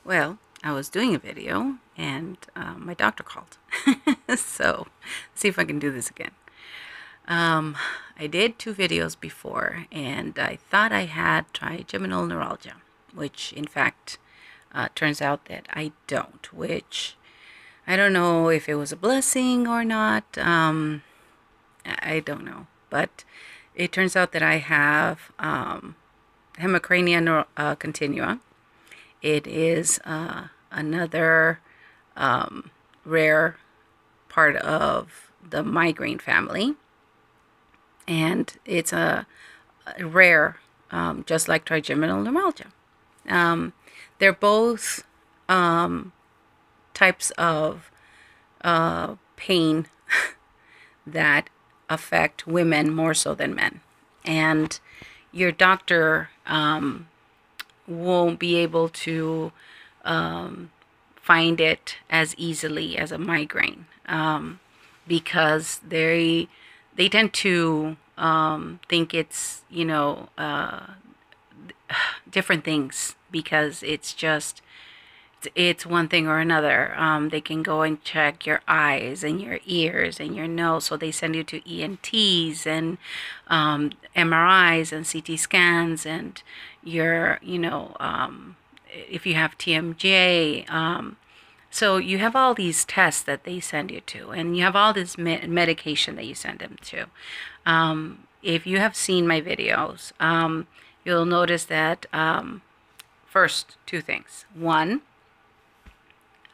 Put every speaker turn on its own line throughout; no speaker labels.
Well, I was doing a video and my doctor called. So, let's see if I can do this again. Um, I did 2 videos before and I thought I had trigeminal neuralgia, which in fact turns out that I don't, which I don't know if it was a blessing or not. I don't know. But it turns out that I have Hemicrania Continua. It is another rare part of the migraine family, and it's a rare, just like trigeminal neuralgia. Um, they're both types of pain that affect women more so than men, and your doctor won't be able to find it as easily as a migraine, because they tend to think it's different things, because it's one thing or another. They can go and check your eyes and your ears and your nose, so they send you to ENTs and MRIs and CT scans, and your if you have TMJ. So you have all these tests that they send you to, and you have all this medication that you send them to. If you have seen my videos, you'll notice that first, 2 things. One,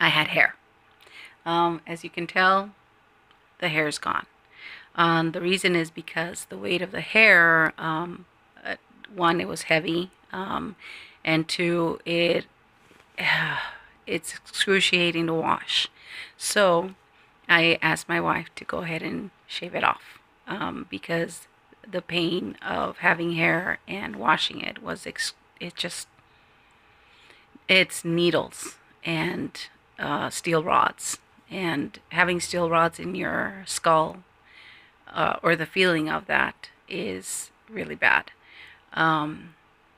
I had hair. As you can tell, the hair is gone. The reason is because the weight of the hair, one, it was heavy, and two, it's excruciating to wash. So I asked my wife to go ahead and shave it off, because the pain of having hair and washing it was it's needles and steel rods, and having steel rods in your skull, or the feeling of that, is really bad.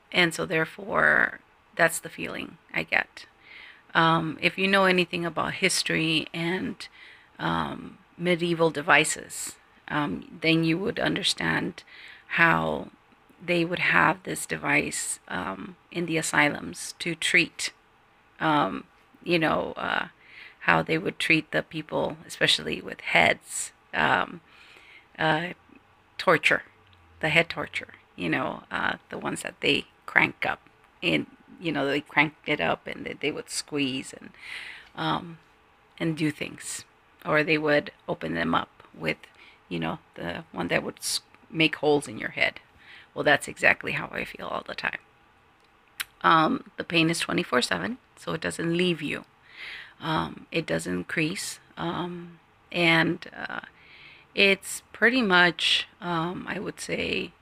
And so therefore, that's the feeling I get. If you know anything about history and medieval devices, then you would understand how they would have this device in the asylums to treat, how they would treat the people, especially with heads, torture, the head torture, the ones that they crank up, and they cranked it up, and they would squeeze and do things, or they would open them up with, the one that would make holes in your head. Well, that's exactly how I feel all the time. The pain is 24/7, so it doesn't leave you. It doesn't increase, and it's pretty much, I would say,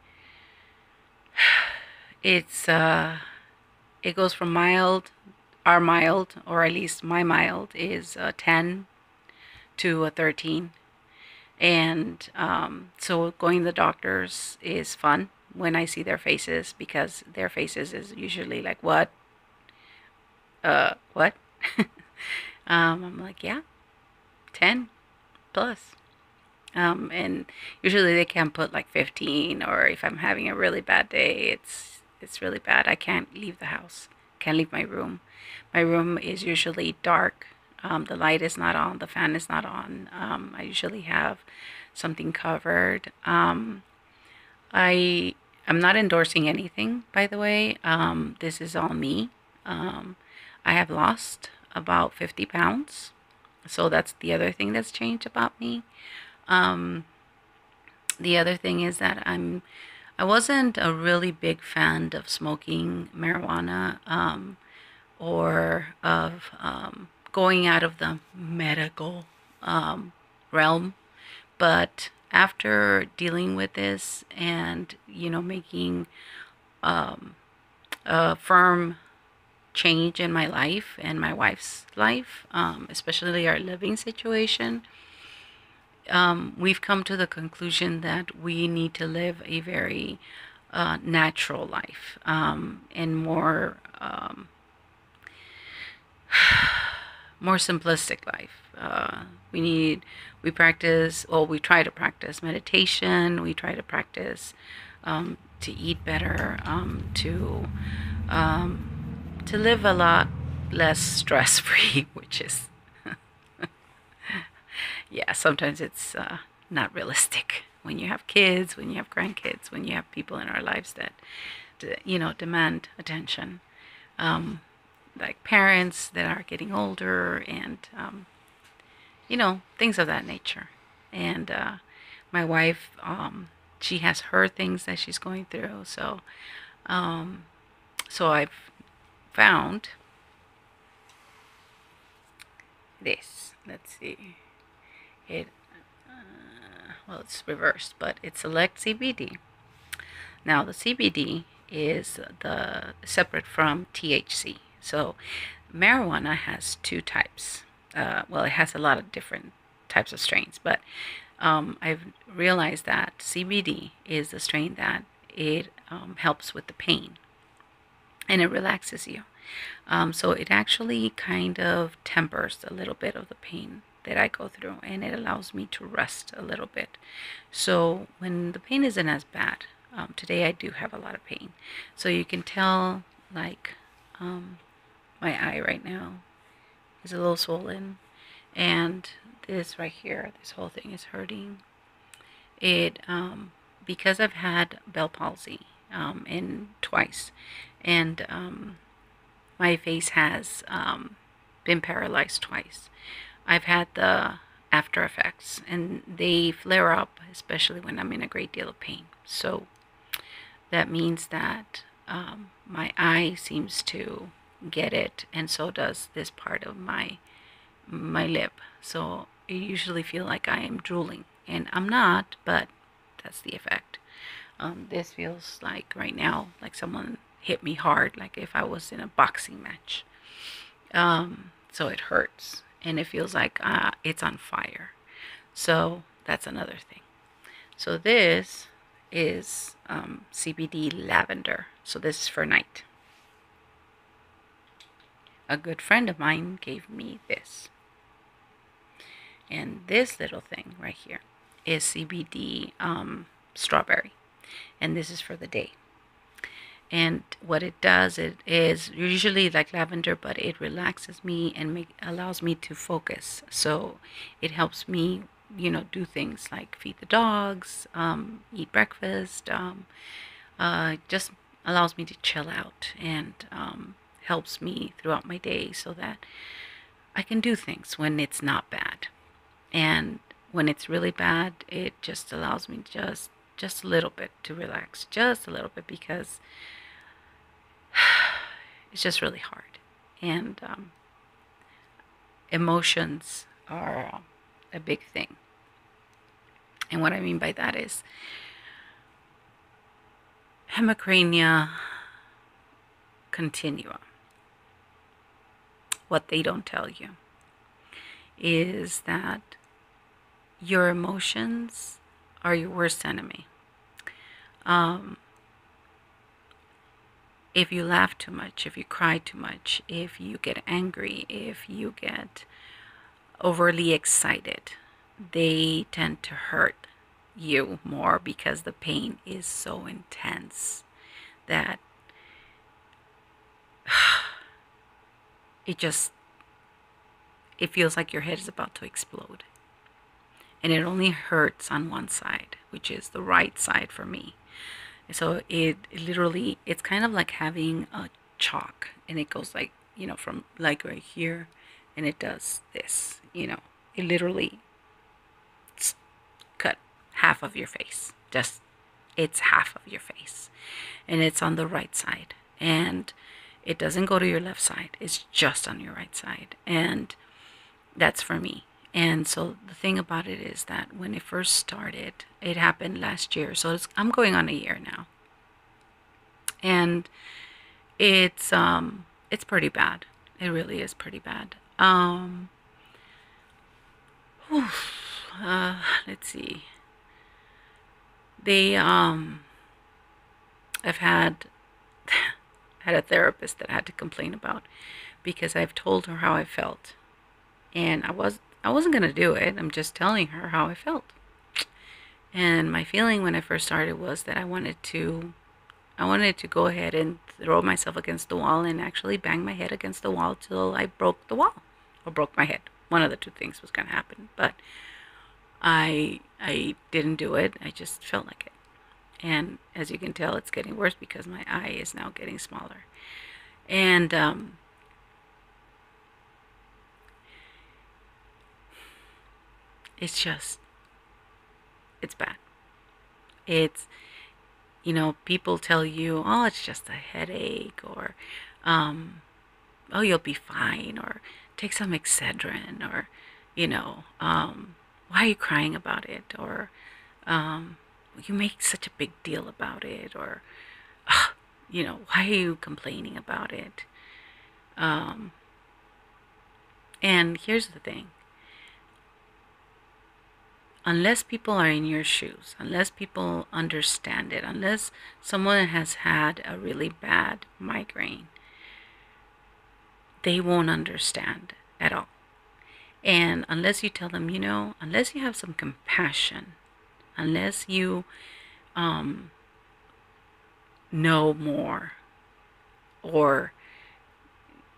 it goes from mild, our mild, or at least my mild, is 10 to a 13. And so going to the doctors is fun when I see their faces, because their faces is usually like, what? What? I'm like, yeah, 10 plus. And usually they can put like 15, or if I'm having a really bad day, it's really bad. I can't leave the house. Can't leave my room. My room is usually dark. The light is not on. The fan is not on. I usually have something covered. I'm not endorsing anything, by the way. This is all me. I have lost about 50 pounds. So that's the other thing that's changed about me. The other thing is that I wasn't a really big fan of smoking marijuana, or of going out of the medical realm. But after dealing with this and, making a firm change in my life and my wife's life, especially our living situation, we've come to the conclusion that we need to live a very natural life, and more more simplistic life. We practice, well, we try to practice meditation. We try to practice to eat better, to live a lot less stress free, which is, yeah, sometimes it's not realistic when you have kids, when you have grandkids, when you have people in our lives that, demand attention. Like parents that are getting older and, things of that nature. And my wife, she has her things that she's going through. So I've found this. Let's see. It, well, it's reversed, but it's Select CBD. Now, the CBD is the separate from THC. So marijuana has two types. Well, it has a lot of different types of strains, but I've realized that CBD is the strain that it helps with the pain and it relaxes you. So it actually kind of tempers a little bit of the pain that I go through, and it allows me to rest a little bit. So when the pain isn't as bad, today I do have a lot of pain. So you can tell, like, my eye right now is a little swollen, and this right here, this whole thing is hurting. It because I've had Bell palsy and twice, and my face has been paralyzed twice. I've had the after effects, and they flare up, especially when I'm in a great deal of pain. So that means that my eye seems to get it, and so does this part of my lip. So I usually feel like I am drooling, and I'm not, but that's the effect. This feels like right now, like someone hit me hard, like if I was in a boxing match. So it hurts, and it feels like it's on fire. So that's another thing. So this is CBD Lavender. So this is for night. A good friend of mine gave me this. And this little thing right here is CBD strawberry. And this is for the day. And what it does, it is usually like lavender, but it relaxes me and allows me to focus. So it helps me, do things like feed the dogs, eat breakfast, just allows me to chill out, and helps me throughout my day so that I can do things when it's not bad. And when it's really bad, it just allows me just a little bit to relax, just a little bit, because it's just really hard. And emotions are a big thing. And what I mean by that is Hemicrania Continua. What they don't tell you is that your emotions are your worst enemy. If you laugh too much, if you cry too much, if you get angry, if you get overly excited, they tend to hurt you more because the pain is so intense that it feels like your head is about to explode. And it only hurts on one side, which is the right side for me. So it literally, it's kind of like having a chalk, and it goes like, from like right here, and it does this, it literally cut half of your face. It's half of your face, and it's on the right side, and it doesn't go to your left side. It's just on your right side, and that's for me. And so the thing about it is that when it first started, it happened last year. So I'm going on a year now. And it's pretty bad. It really is pretty bad. Let's see. I've had a therapist that I had to complain about, because I've told her how I felt. And I wasn't gonna do it. I'm just telling her how I felt. And my feeling when I first started was that I wanted to go ahead and throw myself against the wall and actually bang my head against the wall till I broke the wall or broke my head. One of the two things was gonna happen, but I didn't do it. I just felt like it. And as you can tell, it's getting worse because my eye is now getting smaller. And it's just, it's bad. It's, people tell you, oh, it's just a headache, or, oh, you'll be fine, or take some Excedrin, or, why are you crying about it, or you make such a big deal about it, or, why are you complaining about it? And here's the thing. Unless people are in your shoes, unless people understand it, unless someone has had a really bad migraine, they won't understand at all. And unless you tell them, unless you have some compassion, unless you know more or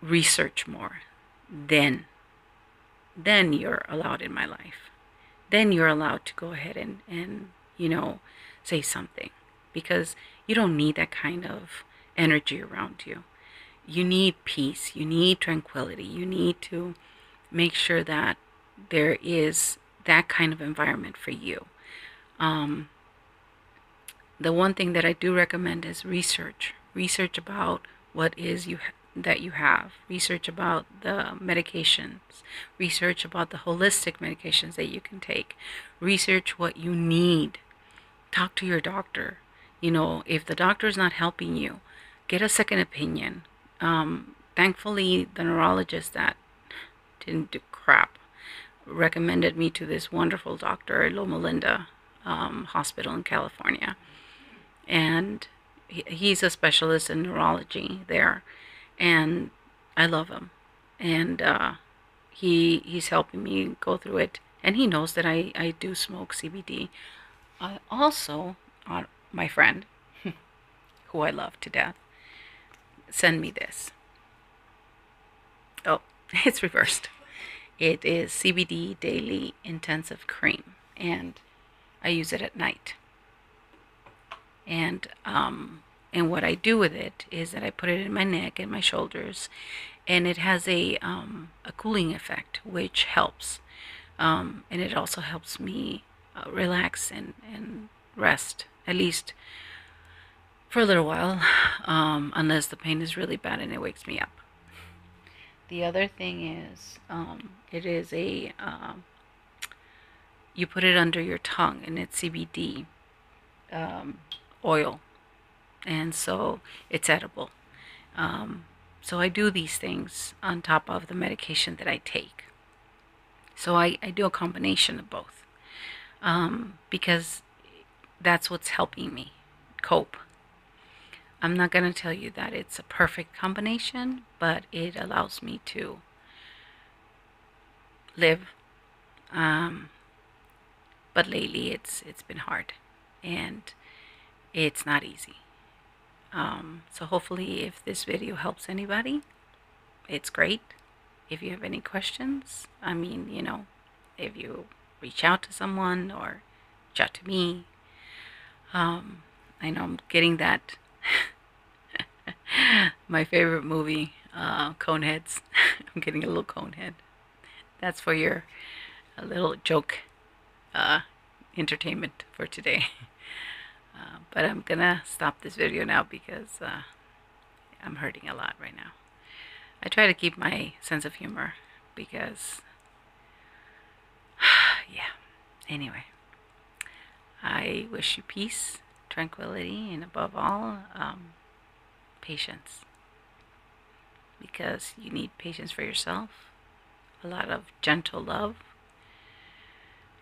research more, then you're allowed in my life. Then you're allowed to go ahead and say something, because you don't need that kind of energy around you. You need peace, you need tranquility, you need to make sure that there is that kind of environment for you. The one thing that I do recommend is research about what is that you have, research about the medications, research about the holistic medications that you can take, research what you need, talk to your doctor. If the doctor is not helping you, get a second opinion. Thankfully, the neurologist that didn't do crap recommended me to this wonderful doctor at Loma Linda Hospital in California, and he's a specialist in neurology there, and I love him, and he's helping me go through it, and he knows that I do smoke CBD. Also, my friend, who I love to death, sent me this. Oh, it's reversed. It is CBD Daily Intensive Cream, and I use it at night. And what I do with it is that I put it in my neck and my shoulders, and it has a cooling effect, which helps. And it also helps me relax and rest, at least for a little while, unless the pain is really bad and it wakes me up. The other thing is, it is you put it under your tongue, and it's CBD oil, and so it's edible. So I do these things on top of the medication that I take. So I do a combination of both, because that's what's helping me cope. I'm not going to tell you that it's a perfect combination, but it allows me to live. But lately it's been hard, and it's not easy. So hopefully if this video helps anybody, it's great. If you have any questions, if you reach out to someone or reach out to me, I know I'm getting that my favorite movie, Coneheads. I'm getting a little conehead. That's for your little joke entertainment for today. But I'm gonna stop this video now because I'm hurting a lot right now. I try to keep my sense of humor because yeah. Anyway, I wish you peace, tranquility, and above all, patience, because you need patience for yourself, a lot of gentle love,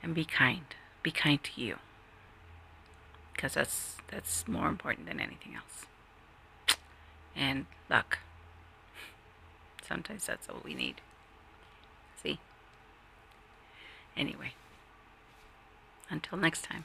and be kind to you, because that's more important than anything else. And luck, sometimes that's all we need. See? Anyway, until next time.